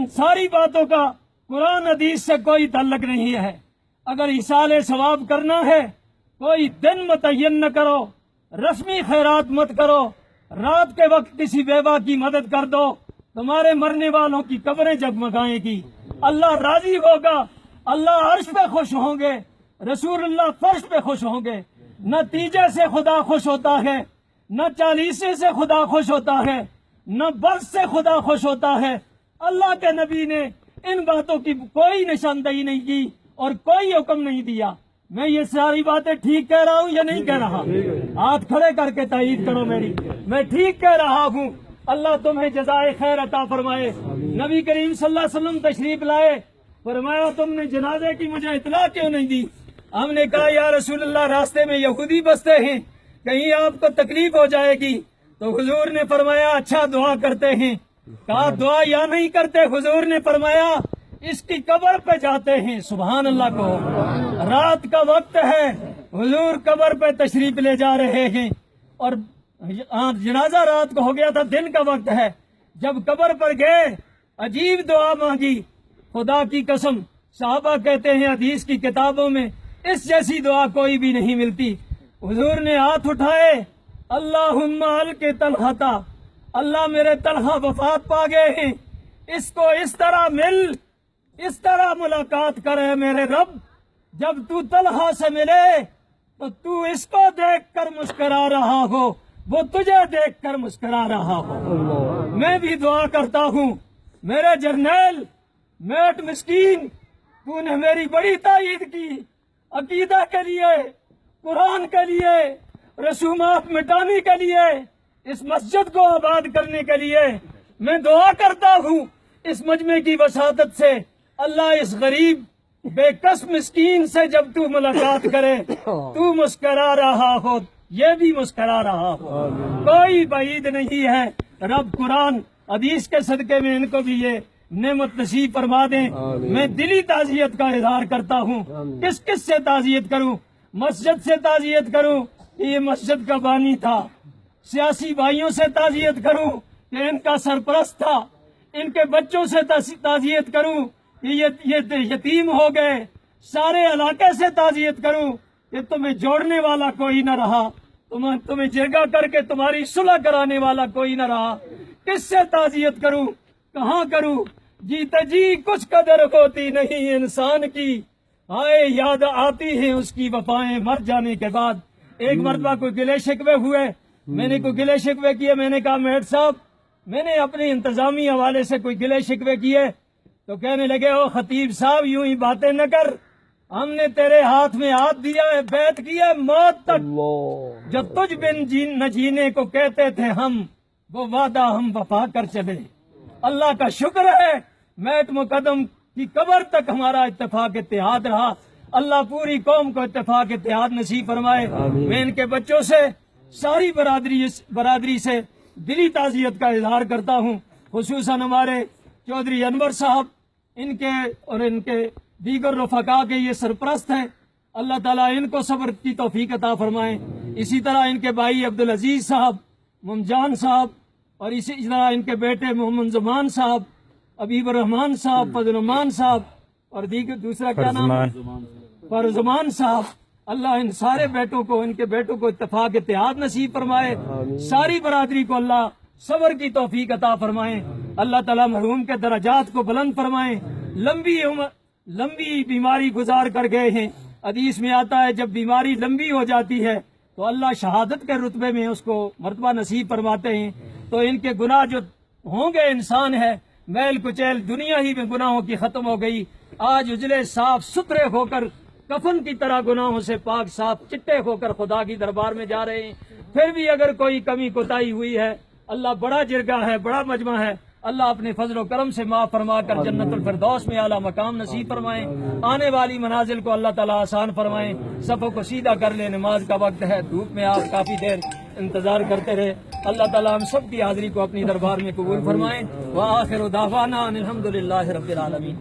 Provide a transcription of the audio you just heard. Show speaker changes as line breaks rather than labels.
ساری باتوں کا قرآن حدیث سے کوئی تعلق نہیں ہے۔ اگر ایصال ثواب کرنا ہے کوئی دن متعین نہ کرو، رسمی خیرات مت کرو، رات کے وقت کسی بیوہ کی مدد کر دو، تمہارے مرنے والوں کی قبریں جگمگائیں گی، اللہ راضی ہوگا، اللہ عرش پہ خوش ہوں گے، رسول اللہ فرش پہ خوش ہوں گے۔ نتیجے سے خدا خوش ہوتا ہے، نہ چالیسے سے خدا خوش ہوتا ہے، نہ برس سے خدا خوش ہوتا ہے۔ اللہ کے نبی نے ان باتوں کی کوئی نشاندہی نہیں کی اور کوئی حکم نہیں دیا۔ میں یہ ساری باتیں ٹھیک کہہ رہا ہوں یا نہیں کہہ رہا؟ ہاتھ کھڑے کر کے تائید کرو میری، میں ٹھیک کہہ رہا ہوں۔ اللہ تمہیں جزائے خیر عطا فرمائے۔ نبی کریم صلی اللہ علیہ وسلم تشریف لائے، فرمایا تم نے جنازے کی مجھے اطلاع کیوں نہیں دی؟ ہم نے کہا یا رسول اللہ راستے میں یہودی بستے ہیں، کہیں آپ کو تکلیف ہو جائے گی۔ تو حضور نے فرمایا اچھا دعا کرتے ہیں۔ کہا دعا یا نہیں کرتے؟ حضور نے فرمایا اس کی قبر پہ جاتے ہیں۔ سبحان اللہ کو، رات کا وقت ہے، حضور قبر پہ تشریف لے جا رہے ہیں اور جنازہ رات کو ہو گیا تھا، دن کا وقت ہے۔ جب قبر پر گئے عجیب دعا مانگی، خدا کی قسم صحابہ کہتے ہیں حدیث کی کتابوں میں اس جیسی دعا کوئی بھی نہیں ملتی۔ حضور نے ہاتھ اٹھائے، اللہم الق طلحہ، اللہ میرے طلحہ وفات پا گئے ہیں، اس کو اس طرح مل، اس طرح ملاقات کرے میرے رب، جب تو طلحہ سے ملے تو تو اس کو دیکھ کر مسکرا رہا ہو، وہ تجھے دیکھ کر مسکرا رہا ہو۔ میں بھی دعا کرتا ہوں میرے جرنیل میٹ مسکین، تو نے میری بڑی تائید کی، عقیدہ کے لیے، قرآن کے لیے، رسومات مٹانے کے لیے، اس مسجد کو آباد کرنے کے لیے۔ میں دعا کرتا ہوں اس مجمع کی وساطت سے اللہ اس غریب بے کس مسکین سے جب تو ملاقات کرے تو مسکرا رہا ہو، یہ بھی مسکرا رہا ہو، کوئی بعید نہیں ہے۔ رب قرآن حدیث کے صدقے میں ان کو بھی یہ نعمت نصیب فرما دیں۔ میں دلی تعزیت کا اظہار کرتا ہوں۔ کس کس سے تعزیت کروں؟ مسجد سے تعزیت کروں کہ یہ مسجد کا بانی تھا، سیاسی بھائیوں سے تعزیت کروں کہ ان کا سرپرست تھا، ان کے بچوں سے تعزیت کروں کہ یہ یتیم ہو گئے، سارے علاقے سے تعزیت کروں کہ تمہیں جوڑنے والا کوئی نہ رہا، تمہیں جرگہ کر کے تمہاری صلح کرانے والا کوئی نہ رہا۔ کس سے تعزیت کروں؟ کہاں کروں؟ جیتے جی کچھ قدر ہوتی نہیں انسان کی، ہائے یاد آتی ہیں اس کی وفائیں مر جانے کے بعد۔ ایک مرتبہ کوئی گلے شکوے ہوئے، میں نے کوئی گلے شکوے کیے، میں نے کہا میٹ صاحب میں نے اپنے انتظامی حوالے سے کوئی گلے شکوے کیے، تو کہنے لگے او خطیب صاحب یوں ہی باتیں نہ کر، ہم نے تیرے ہاتھ میں ہاتھ دیا ہے، بیعت کی ہے موت تک، جو تجھ بن نہ جینے کو کہتے تھے ہم، وہ وعدہ ہم وفا کر چلے۔ اللہ کا شکر ہے میٹ مقدم کی قبر تک ہمارا اتفاق اتحاد رہا۔ اللہ پوری قوم کو اتفاق اتحاد نصیب فرمائے۔ میں ان کے بچوں سے، ساری برادری سے دلی تعزیت کا اظہار کرتا ہوں، خصوصاً ہمارے چودھری انور صاحب، ان کے اور ان کے دیگر رفقا کے یہ سرپرست ہیں، اللہ تعالیٰ ان کو صبر کی توفیق عطا فرمائیں۔ اسی طرح ان کے بھائی عبدالعزیز صاحب، ممجان صاحب، اور اسی طرح ان کے بیٹے محمد زمان صاحب، حبیب الرحمان صاحب، فضل الرحمان صاحب، اور دیگر دوسرا کیا نام ہے، فرزمان صاحب۔ اللہ ان سارے بیٹوں کو، ان کے بیٹوں کو اتفاق اتحاد نصیب فرمائے، ساری برادری کو اللہ صبر کی توفیق عطا فرمائے، اللہ تعالیٰ مرحوم کے درجات کو بلند فرمائے۔ لمبی بیماری گزار کر گئے ہیں، حدیث میں آتا ہے جب بیماری لمبی ہو جاتی ہے تو اللہ شہادت کے رتبے میں اس کو مرتبہ نصیب فرماتے ہیں۔ تو ان کے گناہ جو ہوں گے انسان ہے، میل کچیل دنیا ہی میں گناہوں کی ختم ہو گئی، آج اجلے صاف ستھرے ہو کر کفن کی طرح گناہوں سے پاک صاف چٹے ہو کر خدا کی دربار میں جا رہے ہیں۔ پھر بھی اگر کوئی کمی کوتاہی ہوئی ہے، اللہ بڑا جرگہ ہے، بڑا مجمع ہے، اللہ اپنے فضل و کرم سے معاف فرما کر جنت الفردوس میں اعلیٰ مقام نصیب فرمائیں، آنے والی منازل کو اللہ تعالیٰ آسان فرمائیں۔ صفوں کو سیدھا کر لیں، نماز کا وقت ہے، دھوپ میں آپ کافی دیر انتظار کرتے رہے۔ اللہ تعالیٰ ہم سب کی حاضری کو اپنی دربار میں قبول فرمائیں۔ وآخر دعوانا ان الحمدللہ رب العالمین۔